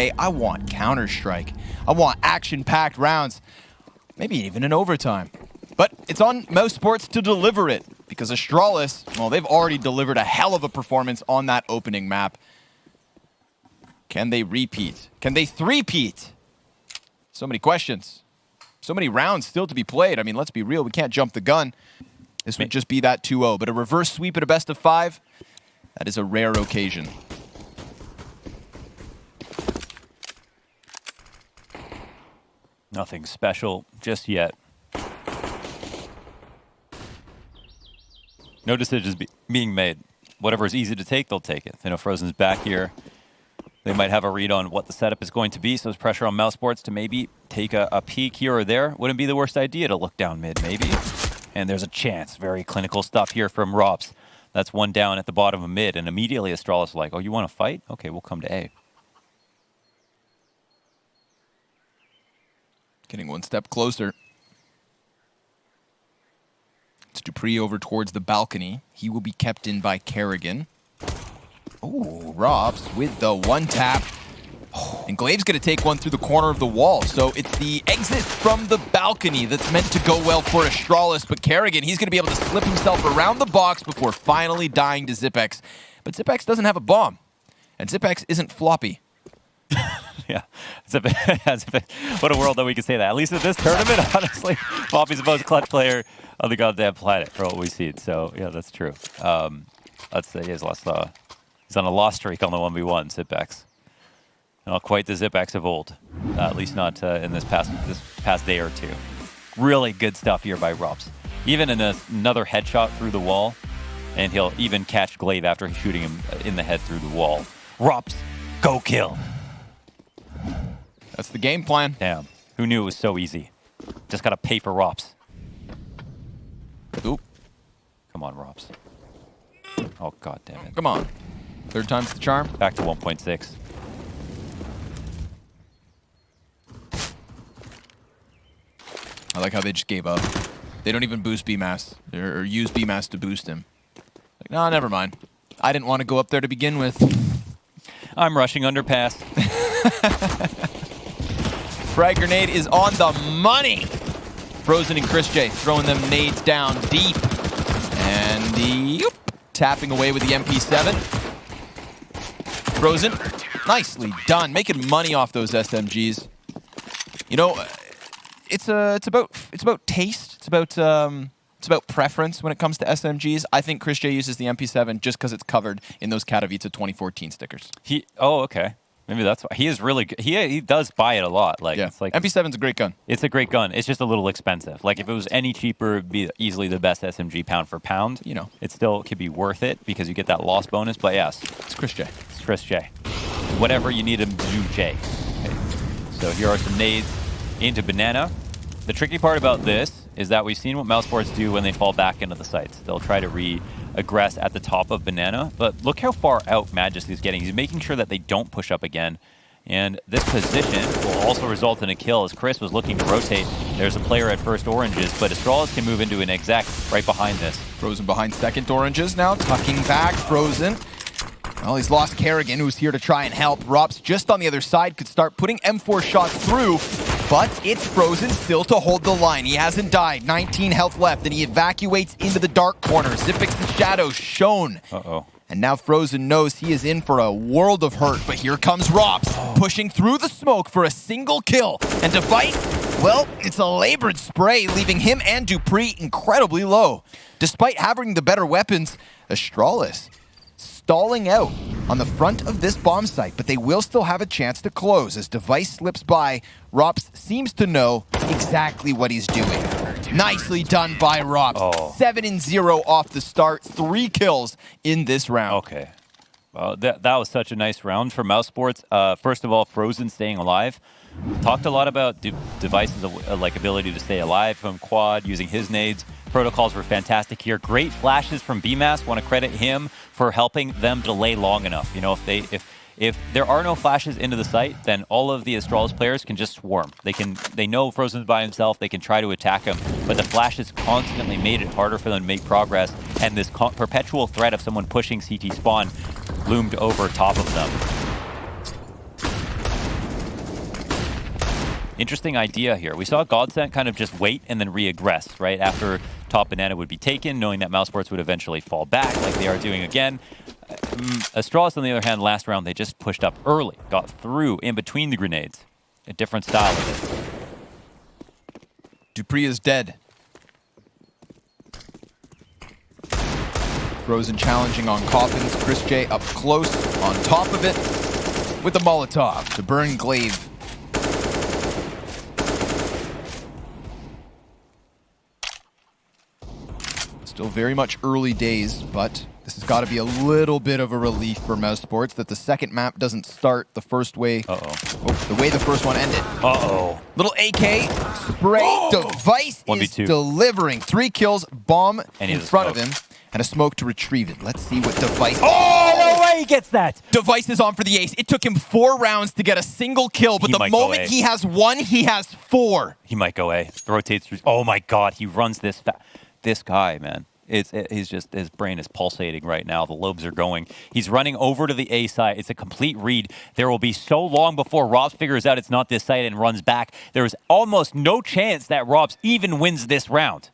say, I want Counter-Strike. I want action-packed rounds, maybe even in overtime. But it's on Mousesports to deliver it, because Astralis, well, they've already delivered a hell of a performance on that opening map. Can they repeat? Can they three-peat? So many questions. So many rounds still to be played. I mean, let's be real, we can't jump the gun. This would just be that 2-0, but a reverse sweep at a best of 5, that is a rare occasion. Nothing special just yet. No decisions being made. Whatever is easy to take, they'll take it. You know, Frozen's back here. They might have a read on what the setup is going to be, so there's pressure on Mousesports to maybe take a peek here or there. Wouldn't be the worst idea to look down mid, maybe. And there's a chance. Very clinical stuff here from Rops. That's one down at the bottom of mid, and immediately Astralis is like, oh, you want to fight? Okay, we'll come to A. Getting one step closer. It's Dupree over towards the balcony. He will be kept in by Kerrigan. Oh, Robs with the one tap. And Glave's going to take one through the corner of the wall. So it's the exit from the balcony that's meant to go well for Astralis. But Kerrigan, he's going to be able to slip himself around the box before finally dying to Zipex. But Zipex doesn't have a bomb. And Zipex isn't floppy. Yeah, what a world that we can say that. At least in this tournament, honestly, Floppy's the most clutch player on the goddamn planet for what we've seen. So, yeah, that's true. Let's say he's on a loss streak on the 1v1, Zipex. Not quite the Zipex of old, at least not in this past day or two. Really good stuff here by Rops. Even in another headshot through the wall, and he'll even catch Glaive after shooting him in the head through the wall. Rops, go kill. That's the game plan. Damn, who knew it was so easy? Just gotta pay for Rops. Oop. Come on, Rops. Oh, god damn it. Come on. Third time's the charm. Back to 1.6. I like how they just gave up. They don't even boost BMAS or use BMAS to boost him. Like, no, never mind. I didn't want to go up there to begin with. I'm rushing underpass. Frag grenade is on the money. Frozen and Chris J throwing them nades down deep. And the tapping away with the MP7. Frozen, nicely done. Making money off those SMGs. You know, it's about taste. It's about preference when it comes to SMGs. I think Chris J uses the MP7 just because it's covered in those Katowice 2014 stickers. Oh, okay. Maybe that's why. He is really good. He does buy it a lot. Like, yeah. It's like MP7's a great gun. It's a great gun. It's just a little expensive. Like, if it was any cheaper, it'd be easily the best SMG pound for pound. You know. It still could be worth it because you get that loss bonus. But yes. It's Chris J. It's Chris J. Whatever you need him to do, J. Okay. So here are some nades into Banana. The tricky part about this is that we've seen what Mousesports do when they fall back into the sites. They'll try to re-aggress at the top of Banana. But look how far out Majesty is getting. He's making sure that they don't push up again. And this position will also result in a kill as Chris was looking to rotate. There's a player at first oranges, but Astralis can move into an exec right behind this. Frozen behind second oranges now, tucking back, Frozen. Well, he's lost Kerrigan, who's here to try and help. Rops just on the other side could start putting M4 shots through, but it's Frozen still to hold the line. He hasn't died, 19 health left, and he evacuates into the dark corner. Zipix the shadow shown. Uh-oh. And now Frozen knows he is in for a world of hurt, but here comes Rops, pushing through the smoke for a single kill. And to fight, well, it's a labored spray, leaving him and Dupree incredibly low. Despite having the better weapons, Astralis stalling out on the front of this bomb site, but they will still have a chance to close. As Device slips by, Rops seems to know exactly what he's doing. Nicely done by Rops. 7-0 off the start, 3 kills in this round. Okay. Well, that was such a nice round for Mousesports. First of all, Frozen staying alive. Talked a lot about Device's ability to stay alive from quad, using his nades. Protocols were fantastic here. Great flashes from BMAS. Want to credit him for helping them delay long enough. You know, if there are no flashes into the site, then all of the Astralis players can just swarm. They know Frozen's by himself. They can try to attack him, but the flashes constantly made it harder for them to make progress. And this perpetual threat of someone pushing CT spawn loomed over top of them. Interesting idea here. We saw Godsent kind of just wait and then reaggress, right? After top banana would be taken, knowing that Mousesports would eventually fall back like they are doing again. Astralis, on the other hand, last round, they just pushed up early, got through in between the grenades. A different style of it. dupreeh is dead. Frozen challenging on Coffins. Chris J up close on top of it with the Molotov to burn Glaive. Still very much early days, but this has got to be a little bit of a relief for Mousesports that the second map doesn't start the first way. The way the first one ended. Little AK spray. Device is delivering 3 kills. Bomb in front of him. And a smoke to retrieve it. Let's see what Device... Oh, no way he gets that! Device is on for the ace. It took him 4 rounds to get a single kill, but the moment he has 1, he has 4. He might go A. Rotates through... Oh my god, he runs this fast. This guy, man. He's just... His brain is pulsating right now. The lobes are going. He's running over to the A side. It's a complete read. There will be so long before Robs figures out it's not this side and runs back. There is almost no chance that Robs even wins this round.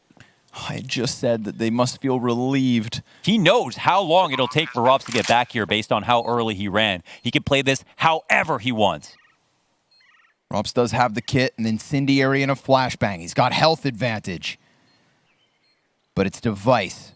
I just said that they must feel relieved. He knows how long it'll take for Robs to get back here based on how early he ran. He can play this however he wants. Robs does have the kit, an incendiary and a flashbang. He's got health advantage. But it's Device.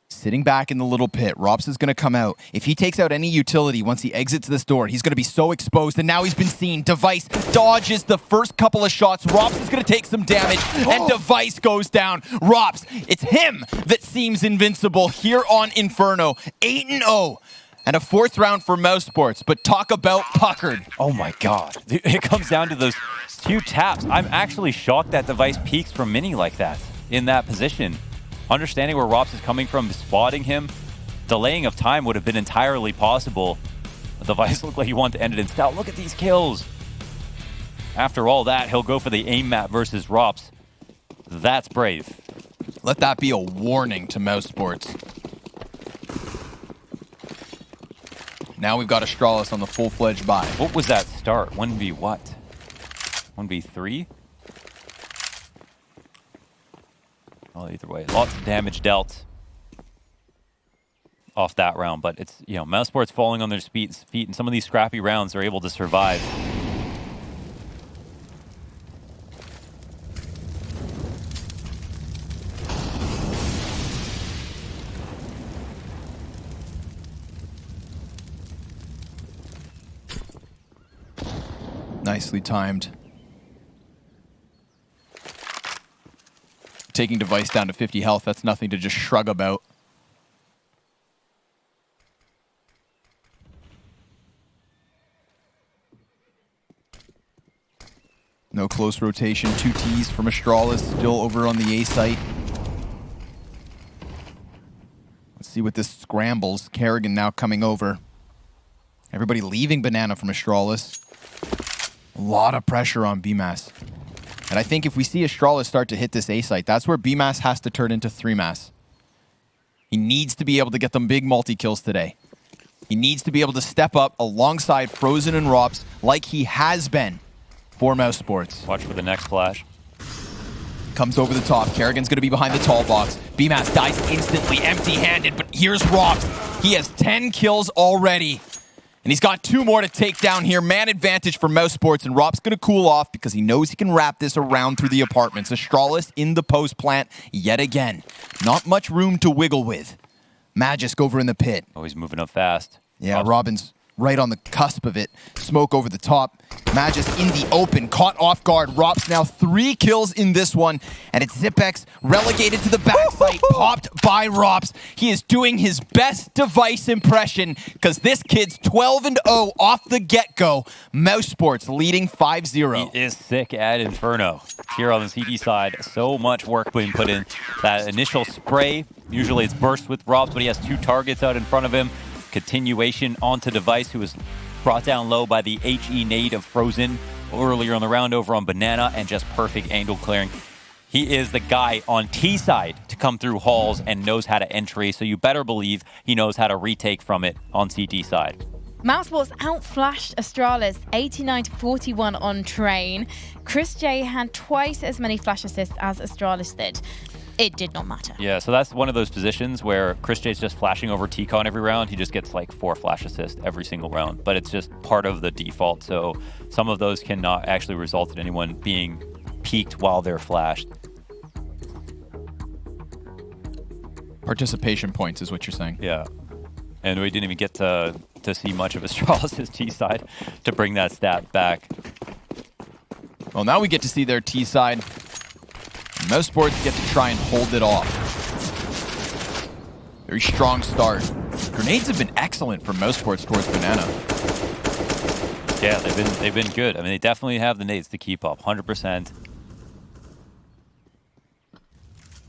Sitting back in the little pit. Robs is going to come out. If he takes out any utility once he exits this door, he's going to be so exposed, and now he's been seen. Device dodges the first couple of shots. Robs is going to take some damage, and Device goes down. Robs, it's him that seems invincible here on Inferno. 8-0. And a 4th round for Mousesports, but talk about puckered. Oh my god. It comes down to those few taps. I'm actually shocked that Device peeks from Mini like that, in that position. Understanding where Robs is coming from, spotting him, delaying of time would have been entirely possible. The Device looked like he wanted to end it in style. Look at these kills. After all that, he'll go for the aim map versus Robs. That's brave. Let that be a warning to Mousesports. Now we've got Astralis on the full-fledged buy. What was that start? 1v what? 1v3? Well, either way, lots of damage dealt off that round, but it's, you know, Mousesports falling on their feet, and some of these scrappy rounds are able to survive. Nicely timed. Taking Device down to 50 health, that's nothing to just shrug about. No close rotation, 2 Ts from Astralis, still over on the A site. Let's see what this scrambles. Kerrigan now coming over. Everybody leaving banana from Astralis. A lot of pressure on BMAS. And I think if we see Astralis start to hit this A site, that's where BMAS has to turn into 3MAS. He needs to be able to get them big multi-kills today. He needs to be able to step up alongside Frozen and Robs like he has been for Mousesports. Watch for the next flash. Comes over the top. Kerrigan's going to be behind the tall box. BMAS dies instantly, empty-handed, but here's Robs. He has 10 kills already. And he's got 2 more to take down here. Man advantage for Mousesports, and Rob's going to cool off because he knows he can wrap this around through the apartments. Astralis in the post plant yet again. Not much room to wiggle with. Magisk over in the pit. Oh, he's moving up fast. Yeah, Robin's right on the cusp of it. Smoke over the top. Magisk in the open, caught off guard. Rob's now 3 kills in this one, and it's Zipex relegated to the backside, popped by Robs. He is doing his best Device impression because this kid's 12-0 off the get-go. Mousesports leading 5-0. He is sick at Inferno. Here on the CD side, so much work being put in. That initial spray, usually it's burst with Robs, but he has 2 targets out in front of him. Continuation onto Device, who was brought down low by the HE nade of Frozen earlier on the round over on Banana, and just perfect angle clearing. He is the guy on T side to come through halls and knows how to entry, so you better believe he knows how to retake from it on CT side. Mousesports outflashed Astralis 89-41 on train. Chris J had twice as many flash assists as Astralis did. It did not matter. Yeah, so that's one of those positions where Chris J's just flashing over T-Con every round. He just gets like 4 flash assists every single round, but it's just part of the default. So some of those cannot actually result in anyone being peaked while they're flashed. Participation points is what you're saying. Yeah. And we didn't even get to see much of Astralis' T side to bring that stat back. Well, now we get to see their T side. Mousesports get to try and hold it off. Very strong start. Grenades have been excellent for Mousesports towards Banana. Yeah, they've been good. I mean, they definitely have the nades to keep up, 100%.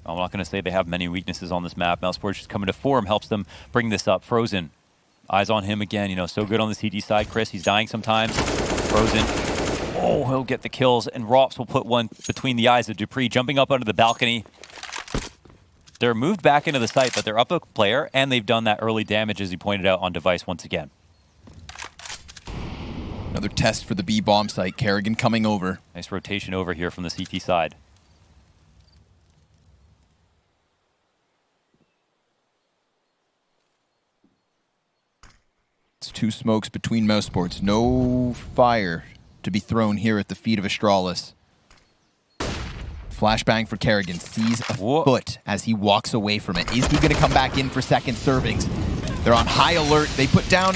I'm not going to say they have many weaknesses on this map. Mousesports just coming to form helps them bring this up. Frozen, eyes on him again. You know, so good on the CT side. Chris, he's dying sometimes. Frozen. Oh, he'll get the kills, and Rops will put one between the eyes of dupreeh, jumping up onto the balcony. They're moved back into the site, but they're up a player, and they've done that early damage, as he pointed out, on device once again. Another test for the B bomb site. Kerrigan coming over. Nice rotation over here from the CT side. It's 2 smokes between Mousesports. No fire to be thrown here at the feet of Astralis. Flashbang for Kerrigan. Sees a foot as he walks away from it. Is he going to come back in for second servings? They're on high alert. They put down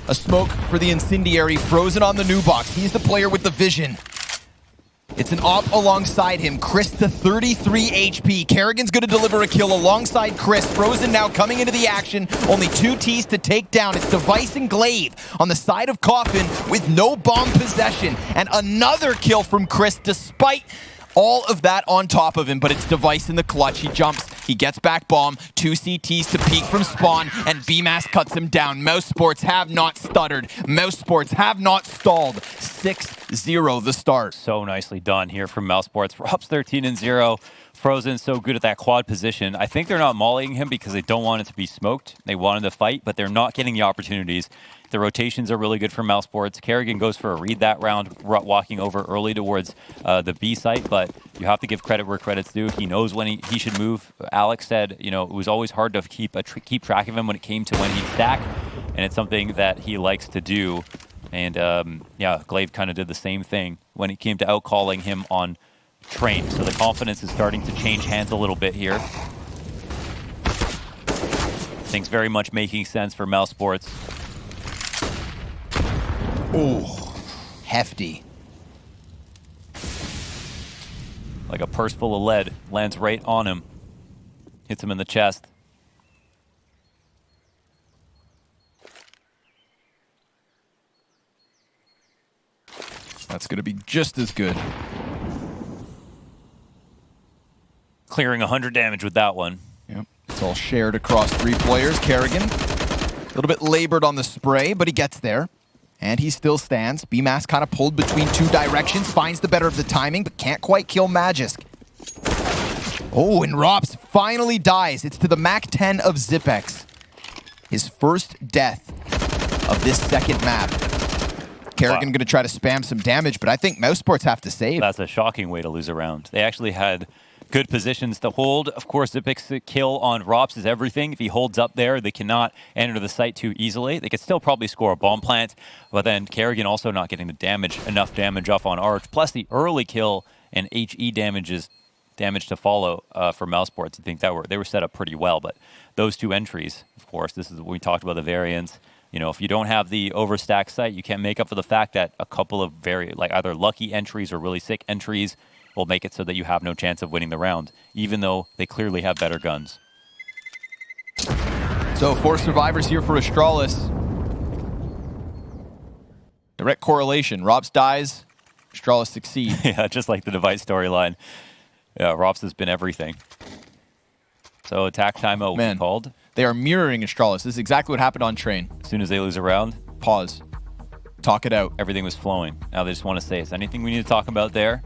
a smoke for the incendiary. Frozen on the new box. He's the player with the vision. It's an op alongside him. Chris to 33 HP. Kerrigan's going to deliver a kill alongside Chris. Frozen now coming into the action. Only 2 Ts to take down. It's Device and Glaive on the side of Coffin with no bomb possession. And another kill from Chris despite all of that on top of him, but it's Device in the clutch. He jumps, he gets back bomb, 2 CTs to peek from spawn, and BMAS cuts him down. Mousesports have not stuttered. Mousesports have not stalled. 6-0 the start. So nicely done here from Mousesports. Rops 13-0. Frozen so good at that quad position. I think they're not mollying him because they don't want it to be smoked. They want him to fight, but they're not getting the opportunities. The rotations are really good for Mousesports. Kerrigan goes for a read that round, walking over early towards the B site, but you have to give credit where credit's due. He knows when he should move. Alex said, you know, it was always hard to keep track of him when it came to when he'd stack, and it's something that he likes to do. And yeah, Glaive kind of did the same thing when it came to out-calling him on train. So the confidence is starting to change hands a little bit here. Things very much making sense for Mousesports. Oh, hefty. Like a purse full of lead, lands right on him. Hits him in the chest. That's going to be just as good. Clearing 100 damage with that one. Yep. It's all shared across 3 players. Kerrigan, a little bit labored on the spray, but he gets there. And he still stands. BMAS kind of pulled between 2 directions, finds the better of the timing, but can't quite kill Magisk. Oh, and Rops finally dies. It's to the Mac 10 of Zipex. His first death of this second map. Kerrigan going to try to spam some damage, but I think Mousesports have to save. That's a shocking way to lose a round. They actually had good positions to hold. Of course, Zipex's kill on Rops is everything. If he holds up there, they cannot enter the site too easily. They could still probably score a bomb plant, but then Kerrigan also not getting the damage, enough damage off on Arch, plus the early kill and HE damage to follow for Mousesports. I think that they were set up pretty well, but those 2 entries, of course, this is what we talked about, the variance. You know, if you don't have the overstacked site, you can't make up for the fact that a couple of either lucky entries or really sick entries will make it so that you have no chance of winning the round, even though they clearly have better guns. So 4 survivors here for Astralis. Direct correlation. Rops dies, Astralis succeeds. Yeah, just like the device storyline. Yeah, Rops has been everything. So attack timeout will be called. They are mirroring Astralis. This is exactly what happened on train. As soon as they lose a round, pause. Talk it out. Everything was flowing. Now they just want to say, is there anything we need to talk about there?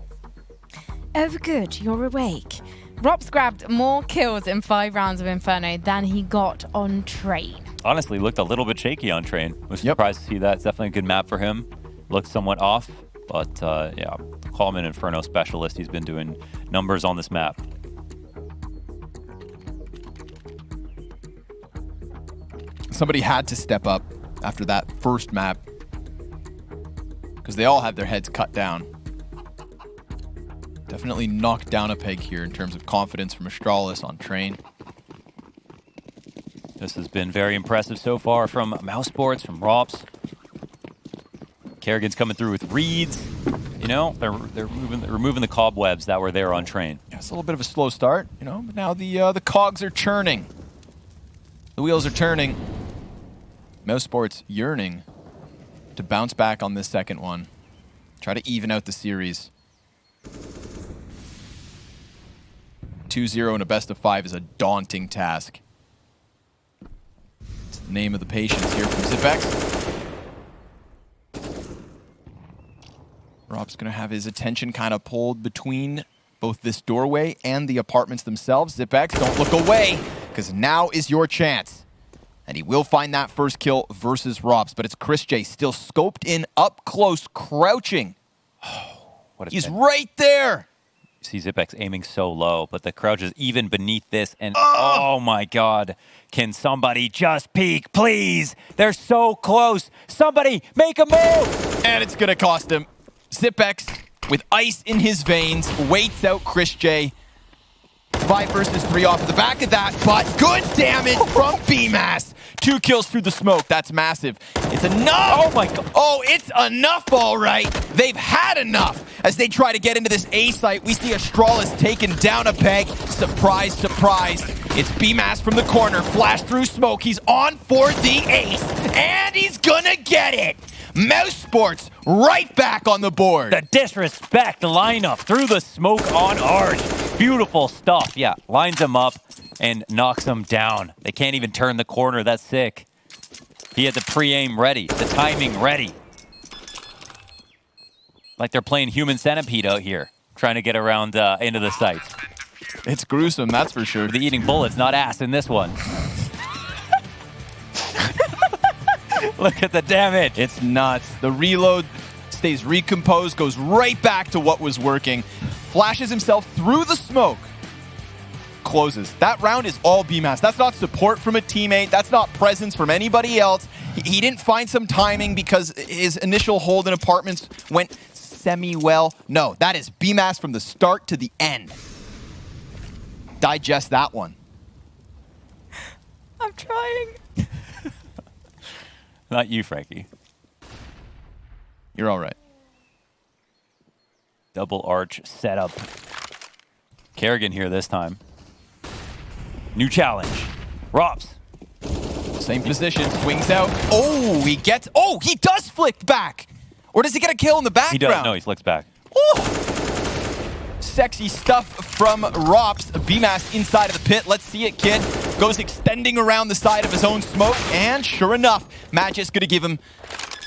Oh, good, you're awake. Rops grabbed more kills in 5 rounds of Inferno than he got on train. honestly looked a little bit shaky on Train. Was surprised to see that. It's definitely a good map for him. Looked somewhat off, but yeah, call him an Inferno specialist. He's been doing numbers on this map. Somebody had to step up after that first map because they all had their heads cut down. Definitely knocked down a peg here in terms of confidence from Astralis on Train. This has been very impressive so far from Mousesports, from Rops. Kerrigan's coming through with reads. You know, they're removing the cobwebs that were there on Train. Yeah, it's a little bit of a slow start, you know, but now the cogs are churning. The wheels are turning. Mousesports yearning to bounce back on this second one. Try to even out the series. 2-0 in a best of 5 is a daunting task. It's the name of the patience here from zywoo. Rob's going to have his attention kind of pulled between both this doorway and the apartments themselves. zywoo, don't look away, because now is your chance. And he will find that first kill versus Robs, but it's Chris J still scoped in, up close, crouching. He's right there. You see zywoo aiming so low, but the crouch is even beneath this, and oh my god. Can somebody just peek, please? They're so close. Somebody make a move! And it's going to cost him. zywoo, with ice in his veins, waits out Chris J. 5 versus 3 off the back of that, but good damage from BMAS. 2 kills through the smoke. That's massive. It's enough. Oh my god. Oh, it's enough, all right. They've had enough. As they try to get into this A site, we see Astralis taking down a peg. Surprise, surprise. It's BMAS from the corner. Flash through smoke. He's on for the ace. And he's gonna get it. Mousesports right back on the board. The disrespect lineup through the smoke on Arch. Beautiful stuff. Yeah, lines him up and knocks him down. They can't even turn the corner. That's sick. He had the pre-aim ready, the timing ready. Like they're playing Human Centipede out here, trying to get around into the sights. It's gruesome, that's for sure. The eating bullets, not ass in this one. Look at the damage. It's nuts. The reload stays recomposed, goes right back to what was working. Flashes himself through the smoke. Closes. That round is all BMAS. That's not support from a teammate. That's not presence from anybody else. He didn't find some timing because his initial hold in apartments went semi-well. No, that is BMAS from the start to the end. Digest that one. I'm trying. Not you, Frankie. You're all right. Double arch setup. Kerrigan here this time. New challenge. Rops. Same position. Swings out. Oh, he gets... Oh, he does flick back. Or does he get a kill in the background? He does. No, he flicks back. Oh. Sexy stuff from Rops. BMAS inside of the pit. Let's see it, kid. Goes extending around the side of his own smoke. And sure enough, Magic's going to give him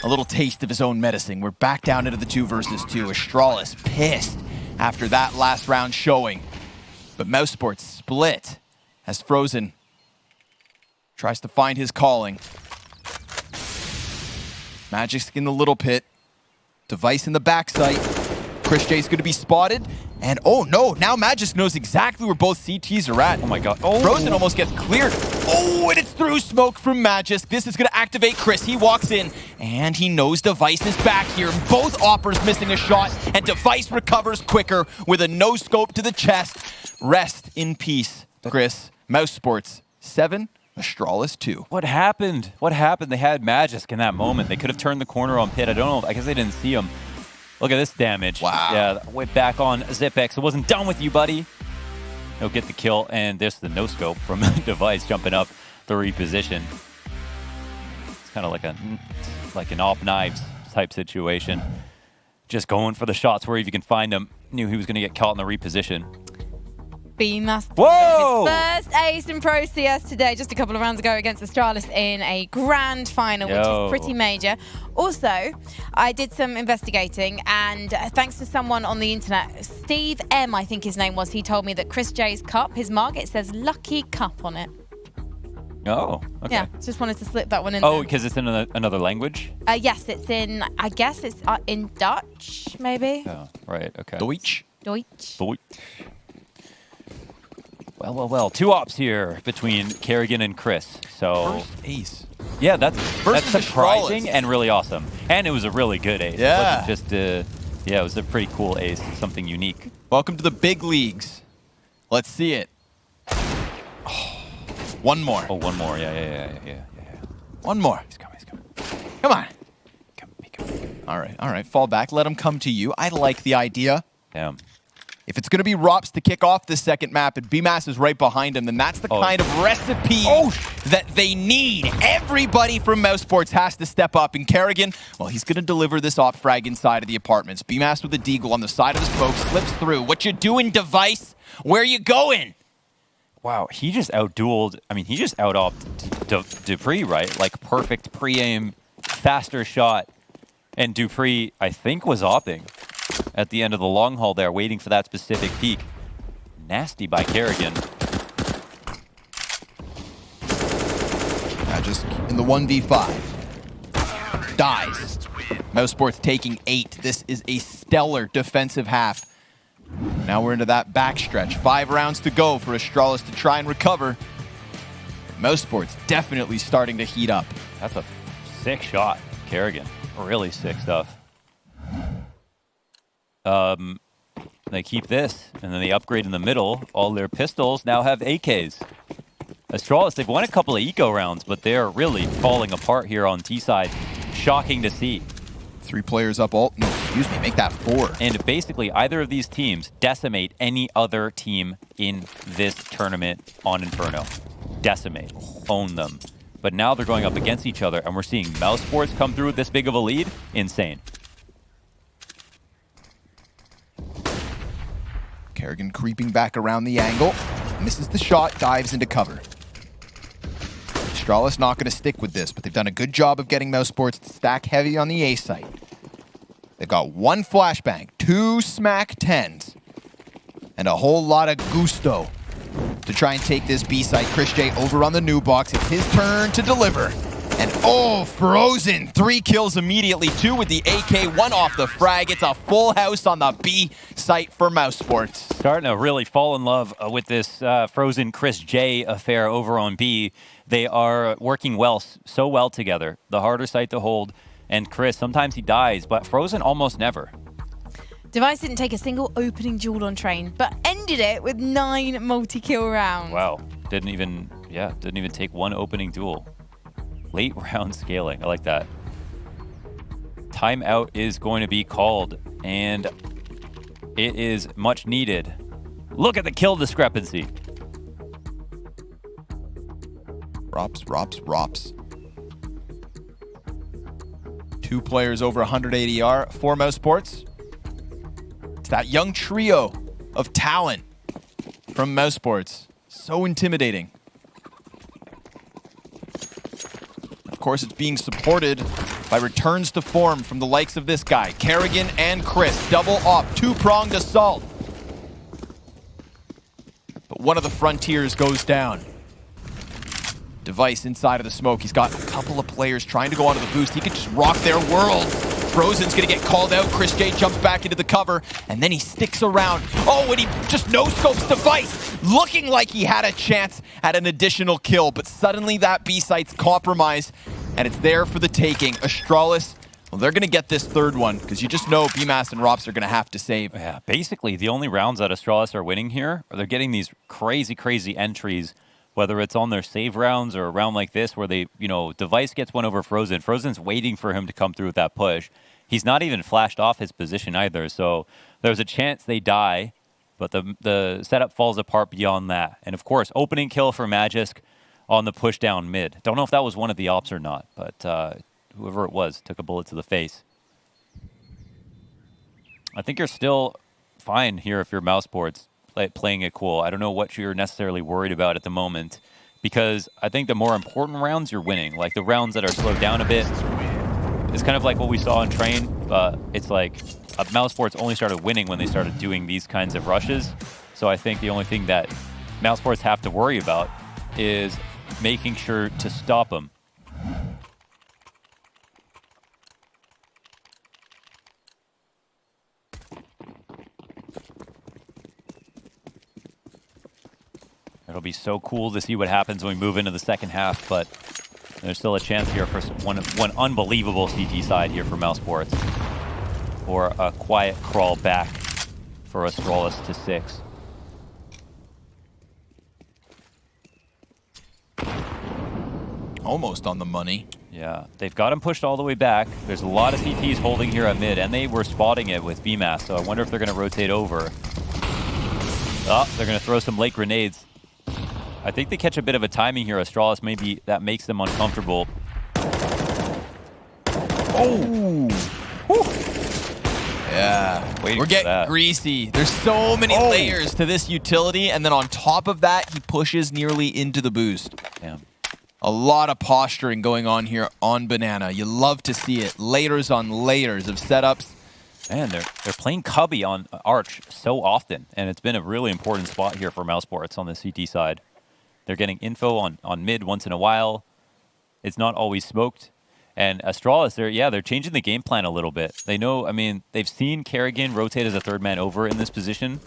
a little taste of his own medicine. We're back down into the 2 versus 2. Astralis pissed after that last round showing. But Mousesports split as Frozen tries to find his calling. Magic's in the little pit. Device in the backside. Chris J's going to be spotted. And oh no, now Magic knows exactly where both CTs are at. Oh my god. Oh. Frozen almost gets cleared. Oh, and it's through smoke from Magic. This is going to activate Chris. He walks in, and he knows Device is back here. Both Oppers missing a shot, and Device recovers quicker with a no-scope to the chest. Rest in peace, Chris. Mousesports 7, Astralis 2. What happened? What happened? They had Magic in that moment. They could have turned the corner on Pit. I don't know. I guess they didn't see him. Look at this damage. Wow. Yeah, went back on zywoo. It wasn't done with you, buddy. He'll get the kill, and there's the no-scope from Device jumping up the reposition. It's kind of like an off knives type situation. Just going for the shots where if you can find him. Knew he was going to get caught in the reposition. BMAS. Whoa! His first ace in Pro CS today, just a couple of rounds ago against Astralis in a grand final, which is pretty major. Also, I did some investigating, and thanks to someone on the internet, Steve M, I think his name was, he told me that Chris J's cup, his mug, it says Lucky Cup on it. Oh, okay. Yeah, just wanted to slip that one in. Oh, there. because it's in another language? Yes, it's in, I guess it's in Dutch, maybe? Oh, right, okay. Deutsch. Deutsch. Deutsch. Well. 2 ops here between Kerrigan and Chris. So, First ace. yeah, that's surprising Astralis. and really awesome. And it was a really good ace. Yeah. It wasn't just yeah, it was a pretty cool ace, something unique. Welcome to the big leagues. Let's see it. Oh, one more. Oh, one more. Yeah. One more. He's coming. Come on. Come. All right. Fall back. Let him come to you. I like the idea. Damn. If it's going to be Rops to kick off this second map and BMAS is right behind him, then that's the kind of recipe that they need. Everybody from Mousesports has to step up. And Kerrigan, well, he's going to deliver this op frag inside of the apartments. BMAS with a deagle on the side of the smoke, slips through. What you doing, device? Where you going? Wow, he just outdueled. I mean, he just out-opted Dupree, right? Like, perfect pre-aim, faster shot. And Dupree, I think, was opping at the end of the long haul there, waiting for that specific peak. Nasty by Kerrigan. Just in the 1v5. Dies. Mousesports taking 8. This is a stellar defensive half. Now we're into that backstretch. 5 rounds to go for Astralis to try and recover. Mousesports definitely starting to heat up. That's a sick shot, Kerrigan. Really sick stuff. They keep this, and then they upgrade in the middle. All their pistols now have AKs. Astralis, they've won a couple of eco rounds, but they're really falling apart here on T-side. Shocking to see. 3 players up ult. No, excuse me, make that 4. And basically, either of these teams decimate any other team in this tournament on Inferno. Decimate. Own them. But now they're going up against each other, and we're seeing Mousesports come through with this big of a lead. Insane. Kerrigan creeping back around the angle. Misses the shot, dives into cover. Astralis not going to stick with this, but they've done a good job of getting Mousesports to stack heavy on the A site. They've got 1 flashbang, 2 smack 10s, and a whole lot of gusto to try and take this B site. Chris J over on the new box. It's his turn to deliver. And oh, Frozen. 3 kills immediately. 2 with the AK, 1 off the frag. It's a full house on the B site for Mousesports. Starting to really fall in love with this Frozen Chris J affair over on B. They are working so well together. The harder site to hold. And Chris, sometimes he dies, but Frozen almost never. Device didn't take a single opening duel on train, but ended it with 9 multi-kill rounds. Wow. Didn't even take 1 opening duel. Late round scaling. I like that. Timeout is going to be called, and it is much needed. Look at the kill discrepancy. Rops. 2 players over 100 ADR for Mousesports. It's that young trio of talent from Mousesports. So intimidating. Of course, it's being supported by returns to form from the likes of this guy, Kerrigan and Chris. Double op, 2-pronged assault. But one of the frontiers goes down. Device inside of the smoke. He's got a couple of players trying to go onto the boost. He could just rock their world. Frozen's gonna get called out. Chris J jumps back into the cover, and then he sticks around. Oh, and he just no-scopes Device, looking like he had a chance at an additional kill, but suddenly that B site's compromised, and it's there for the taking. Astralis, well, they're gonna get this 3rd one, because you just know BMAS and Rops are gonna have to save. Yeah, basically the only rounds that Astralis are winning here are they're getting these crazy entries, whether it's on their save rounds or a round like this where they, Device gets one over Frozen. Frozen's waiting for him to come through with that push. He's not even flashed off his position either, so there's a chance they die, but the setup falls apart beyond that. And of course, opening kill for Magisk on the push down mid. Don't know if that was one of the ops or not, but whoever it was took a bullet to the face. I think you're still fine here if you're Mousesports playing it cool. I don't know what you're necessarily worried about at the moment, because I think the more important rounds you're winning, like the rounds that are slowed down a bit. It's kind of like what we saw in Train. It's like Mousesports only started winning when they started doing these kinds of rushes. So I think the only thing that Mousesports have to worry about is making sure to stop him. It'll be so cool to see what happens when we move into the second half, but there's still a chance here for one unbelievable CT side here for Mousesports. Or a quiet crawl back for Astralis to 6. Almost on the money. Yeah, they've got him pushed all the way back. There's a lot of CTs holding here at mid, and they were spotting it with BMAS, so I wonder if they're going to rotate over. Oh, they're going to throw some late grenades. I think they catch a bit of a timing here, Astralis. Maybe that makes them uncomfortable. Oh! Whew. Yeah, we're getting greasy. There's so many layers to this utility, and then on top of that, he pushes nearly into the boost. Damn. A lot of posturing going on here on Banana. You love to see it. Layers on layers of setups. Man, they're playing Cubby on Arch so often, and it's been a really important spot here for Mousesports on the CT side. They're getting info on mid once in a while. It's not always smoked. And Astralis, they're changing the game plan a little bit. They know, I mean, they've seen Kerrigan rotate as a third man over in this position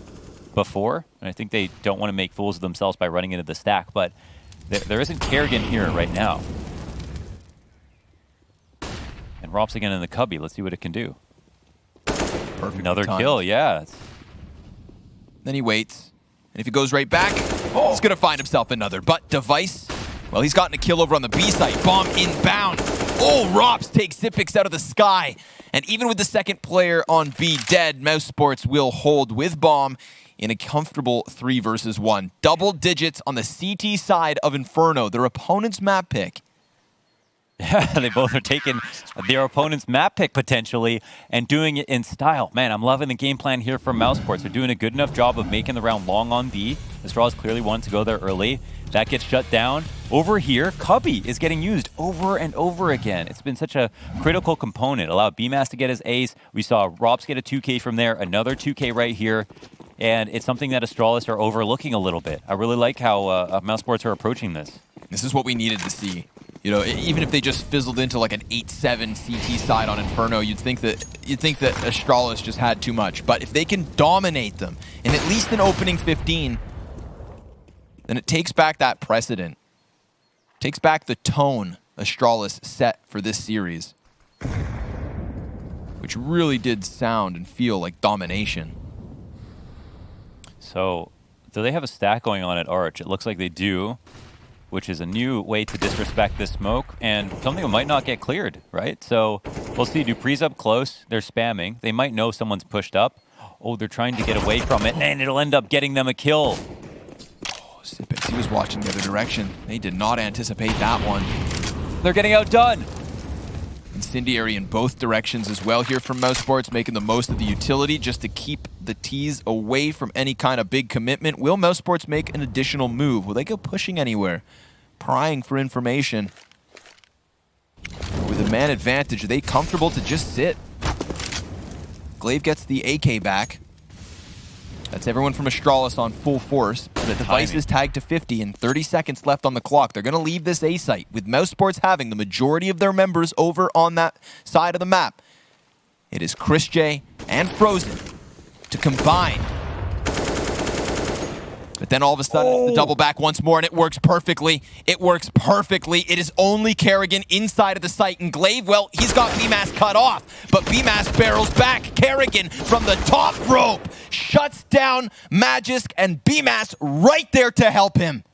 before, and I think they don't want to make fools of themselves by running into the stack, but there isn't Kerrigan here right now. And Rops again in the Cubby. Let's see what it can do. Perfect. Another kill, yeah. Then he waits. And if he goes right back, he's going to find himself another. But Device, well, he's gotten a kill over on the B site. Bomb inbound. Oh, Rops takes Zipix out of the sky. And even with the second player on B dead, Mousesports will hold with Bomb in a comfortable 3 versus 1. Double digits on the CT side of Inferno, their opponent's map pick. Yeah, they both are taking their opponent's map pick potentially and doing it in style. Man, I'm loving the game plan here from Mousesports. They're doing a good enough job of making the round long on B. Astralis clearly wanted to go there early. That gets shut down. Over here, Cubby is getting used over and over again. It's been such a critical component. Allowed BMAS to get his ace. We saw Robs get a 2K from there, another 2K right here. And it's something that Astralis are overlooking a little bit. I really like how Mousesports are approaching this. This is what we needed to see. You know, even if they just fizzled into like an 8-7 CT side on Inferno, you'd think that Astralis just had too much. But if they can dominate them in at least an opening 15, then it takes back that precedent. Takes back the tone Astralis set for this series, which really did sound and feel like domination. So, do they have a stack going on at Arch? It looks like they do, which is a new way to disrespect this smoke and something that might not get cleared, right? So we'll see. Dupree's up close. They're spamming. They might know someone's pushed up. Oh, they're trying to get away from it, and it'll end up getting them a kill. Oh, Zipix, he was watching the other direction. They did not anticipate that one. They're getting outdone. Incendiary in both directions as well here from Mousesports, making the most of the utility just to keep the T's away from any kind of big commitment. Will Mousesports make an additional move? Will they go pushing anywhere? Prying for information. With a man advantage, are they comfortable to just sit? Glaive gets the AK back. That's everyone from Astralis on full force. The Device is tagged to 50 and 30 seconds left on the clock. They're going to leave this A site with Mousesports having the majority of their members over on that side of the map. It is Chris J and Frozen to combine. But then all of a sudden, it's the double back once more, and it works perfectly. It works perfectly. It is only Kerrigan inside of the site, and Glaive, well, he's got BMAS cut off, but BMAS barrels back. Kerrigan from the top rope shuts down Magisk, and BMAS right there to help him.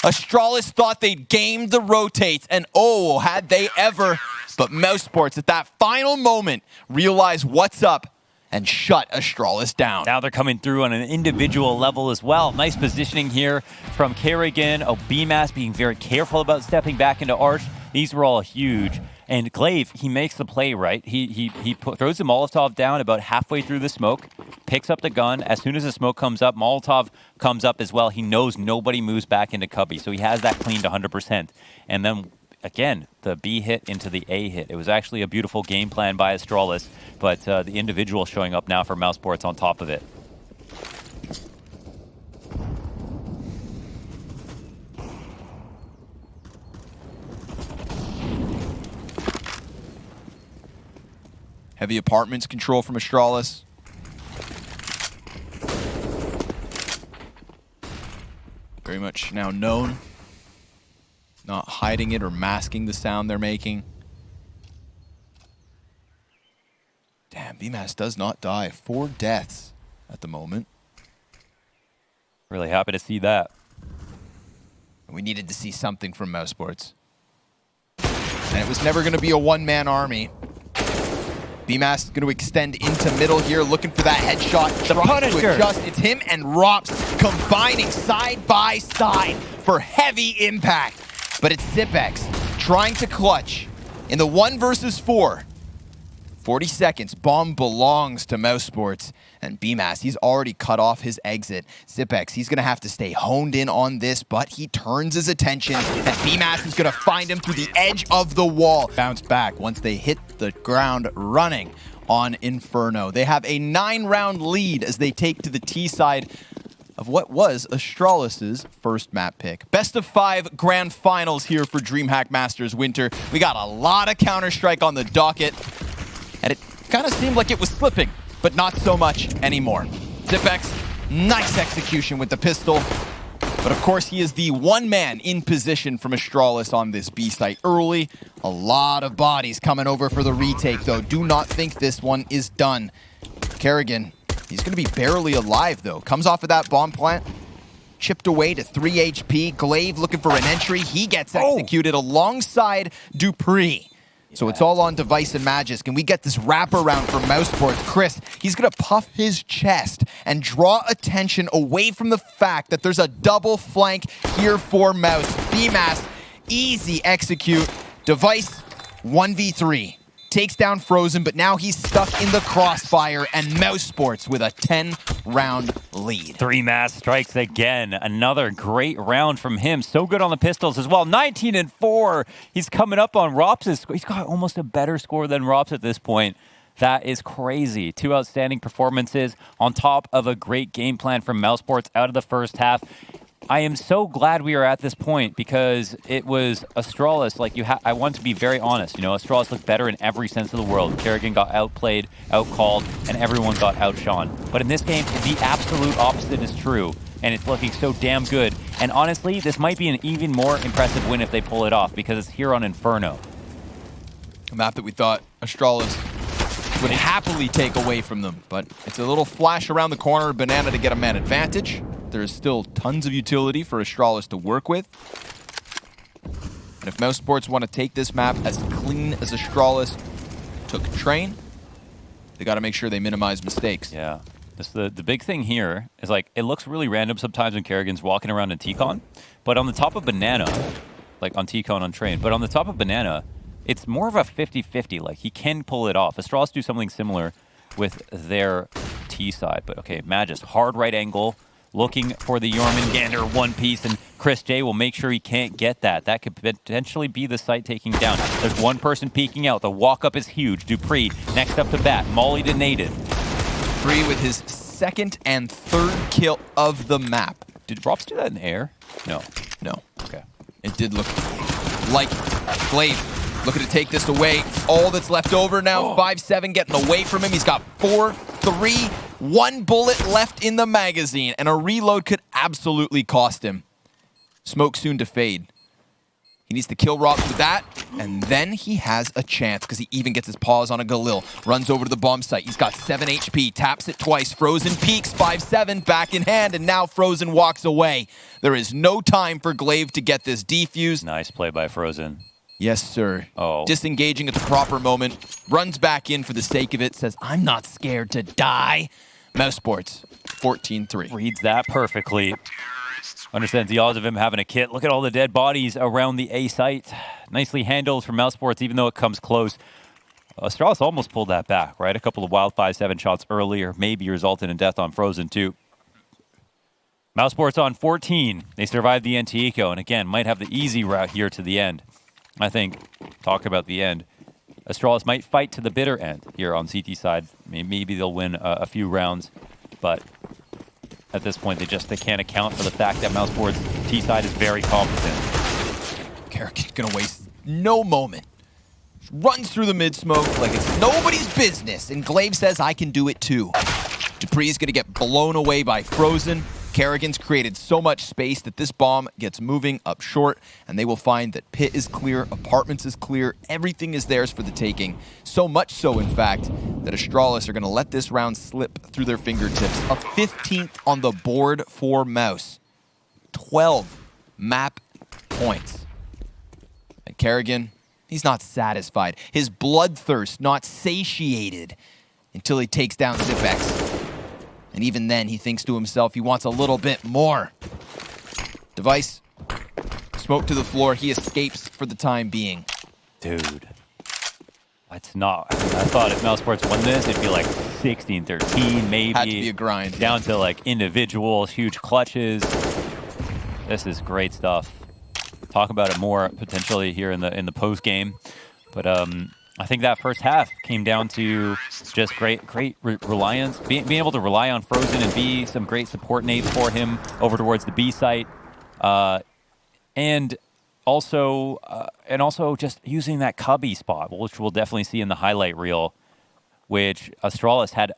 Astralis thought they'd gamed the rotates, and oh, had they ever. But Mousesports, at that final moment, realized what's up and shut Astralis down. Now they're coming through on an individual level as well. Nice positioning here from Kerrigan. Oh, BMAS being very careful about stepping back into Arch. These were all huge. And Glaive, he makes the play, right? He throws the Molotov down about halfway through the smoke, picks up the gun. As soon as the smoke comes up, Molotov comes up as well. He knows nobody moves back into Cubby, so he has that cleaned 100%. And then again, the B hit into the A hit. It was actually a beautiful game plan by Astralis, but the individual showing up now for Mousesports on top of it. Heavy apartments control from Astralis. Very much now known. Not hiding it or masking the sound they're making. Damn, VMAS does not die. 4 deaths at the moment. Really happy to see that. We needed to see something from Mousesports. And it was never going to be a one-man army. VMAS is going to extend into middle here, looking for that headshot. The Punisher. It's him and Rops combining side by side for heavy impact. But it's Zipex trying to clutch in the 1 versus 4. 40 seconds. Bomb belongs to Mousesports. And BMAS, he's already cut off his exit. Zipex, he's going to have to stay honed in on this, but he turns his attention, and BMAS is going to find him through the edge of the wall. Bounce back once they hit the ground running on Inferno. They have a 9-round lead as they take to the T side of what was Astralis' first map pick. Best of 5 grand finals here for DreamHack Masters Winter. We got a lot of Counter-Strike on the docket, and it kind of seemed like it was slipping, but not so much anymore. Zipex, nice execution with the pistol. But of course, he is the one man in position from Astralis on this B site early. A lot of bodies coming over for the retake, though. Do not think this one is done. Kerrigan, he's going to be barely alive, though. Comes off of that bomb plant. Chipped away to 3 HP. Glaive looking for an entry. He gets executed alongside Dupree. So it's all on Device and Magisk. Can we get this wraparound for Mousesports? Chris, he's going to puff his chest and draw attention away from the fact that there's a double flank here for Mouse. BMAS, easy execute. Device, 1v3. Takes down Frozen, but now he's stuck in the crossfire, and Mousesports with a 10-round lead. 3MAS strikes again. Another great round from him. So good on the pistols as well. 19-4. He's coming up on Rops' score. He's got almost a better score than Rops at this point. That is crazy. 2 outstanding performances on top of a great game plan from Mousesports out of the first half. I am so glad we are at this point because it was Astralis. Like I want to be very honest. You know, Astralis looked better in every sense of the world. Kerrigan got outplayed, outcalled, and everyone got outshone. But in this game, the absolute opposite is true, and it's looking so damn good. And honestly, this might be an even more impressive win if they pull it off because it's here on Inferno. A map that we thought Astralis would happily take away from them, but it's a little flash around the corner, Banana to get a man advantage. There's still tons of utility for Astralis to work with. And if Mousesports want to take this map as clean as Astralis took Train, they got to make sure they minimize mistakes. Yeah. The big thing here is, like, it looks really random sometimes when Kerrigan's walking around in T-Con, but on the top of Banana, like on T-Con on Train, but on the top of Banana, it's more of a 50-50. Like, he can pull it off. Astralis do something similar with their T side, but okay, Magisk, hard right angle, looking for the Jormungandr one piece, and Chris J will make sure he can't get that. That could potentially be the site taking down. There's one person peeking out. The walk-up is huge. Dupree next up to bat. Molly to native. Dupree with his 2nd and 3rd kill of the map. Did Rops do that in the air? No. No. Okay. It did look like Glaive looking to take this away. All that's left over now, 5-7 getting away from him. He's got 4-3. 1 bullet left in the magazine, and a reload could absolutely cost him. Smoke soon to fade. He needs to kill Rops with that, and then he has a chance because he even gets his paws on a Galil. Runs over to the bomb site. He's got 7 HP, taps it twice. Frozen peaks, 5-7, back in hand, and now Frozen walks away. There is no time for Glaive to get this defused. Nice play by Frozen. Yes, sir. Oh. Disengaging at the proper moment. Runs back in for the sake of it. Says, I'm not scared to die. Mousesports, 14-3. Reads that perfectly. Understands the odds of him having a kit. Look at all the dead bodies around the A site. Nicely handled from Mousesports, even though it comes close. Astralis almost pulled that back, right? A couple of wild 5-7 shots earlier, maybe resulted in death on Frozen too. Mousesports on 14. They survived the anti-eco, and again, might have the easy route here to the end. I think, talk about the end, Astralis might fight to the bitter end here on CT side. Maybe they'll win a few rounds, but at this point, they can't account for the fact that Mousesports' T side is very competent. Kerrigan's gonna waste no moment runs through the mid-smoke like it's nobody's business, and Glaive says, I can do it too. dupree's going to get blown away by Frozen. Kerrigan's created so much space that this bomb gets moving up short, and they will find that pit is clear, apartments is clear, everything is theirs for the taking. So much so, in fact, that Astralis are going to let this round slip through their fingertips. A 15th on the board for Mouse. 12 map points. And Kerrigan, he's not satisfied. His bloodthirst not satiated until he takes down zywoo. And even then, he thinks to himself he wants a little bit more. Device, smoke to the floor. He escapes for the time being. Dude, it's not. I thought if Mousesports won this, it'd be like 16-13, maybe. Had to be a grind. Down to like individuals, huge clutches. This is great stuff. Talk about it more potentially here in the post game, but I think that first half came down to just great reliance, being able to rely on Frozen and be some great support nades for him over towards the B site, and also just using that cubby spot, which we'll definitely see in the highlight reel, which Astralis had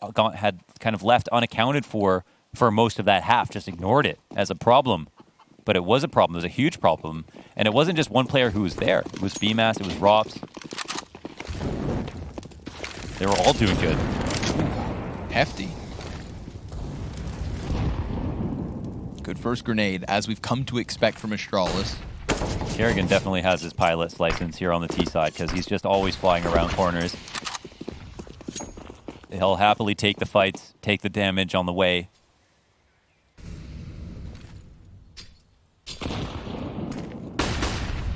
kind of left unaccounted for most of that half, just ignored it as a problem. But it was a problem. It was a huge problem. And it wasn't just one player who was there. It was BMAS, it was Rops. They were all doing good. Hefty. Good first grenade, as we've come to expect from Astralis. Kerrigan definitely has his pilot's license here on the T side because he's just always flying around corners. He'll happily take the fights, take the damage on the way.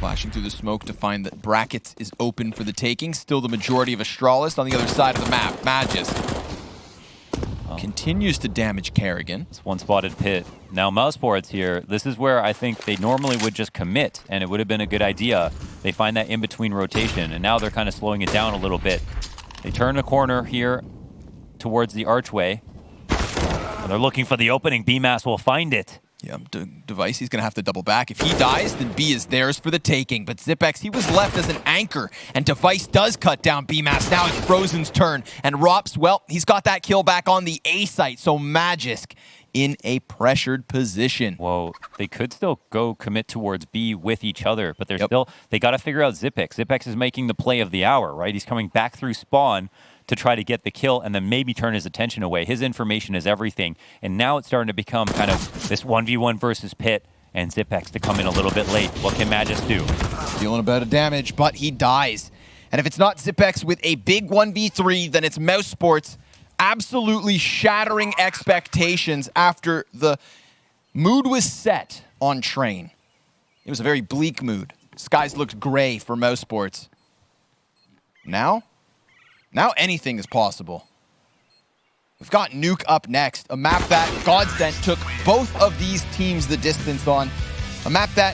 Flashing through the smoke to find that brackets is open for the taking. Still the majority of Astralis on the other side of the map. Magis continues to damage Kerrigan. It's one spotted pit. Now Mousesports here, this is where I think they normally would just commit, and it would have been a good idea. They find that in-between rotation, and now they're kind of slowing it down a little bit. They turn the corner here towards the archway, and they're looking for the opening. BMAS will find it. Yeah, Device, he's going to have to double back. If he dies, then B is theirs for the taking. But zywoo, he was left as an anchor, and Device does cut down BMAS. Now it's Frozen's turn, and Rops, well, he's got that kill back on the A site, so Magisk in a pressured position. Whoa, they could still go commit towards B with each other, but they're still, they got to figure out zywoo. Zywoo is making the play of the hour, right? He's coming back through spawn to try to get the kill and then maybe turn his attention away. His information is everything. And now it's starting to become kind of this 1v1 versus pit, and zywoo to come in a little bit late. What can Magis do? Dealing a bit of damage, but he dies. And if it's not zywoo with a big 1v3, then it's Mousesports absolutely shattering expectations after the mood was set on Train. It was a very bleak mood. Skies looked gray for Mousesports. Now anything is possible. We've got Nuke up next, a map that Godsent took both of these teams the distance on. A map that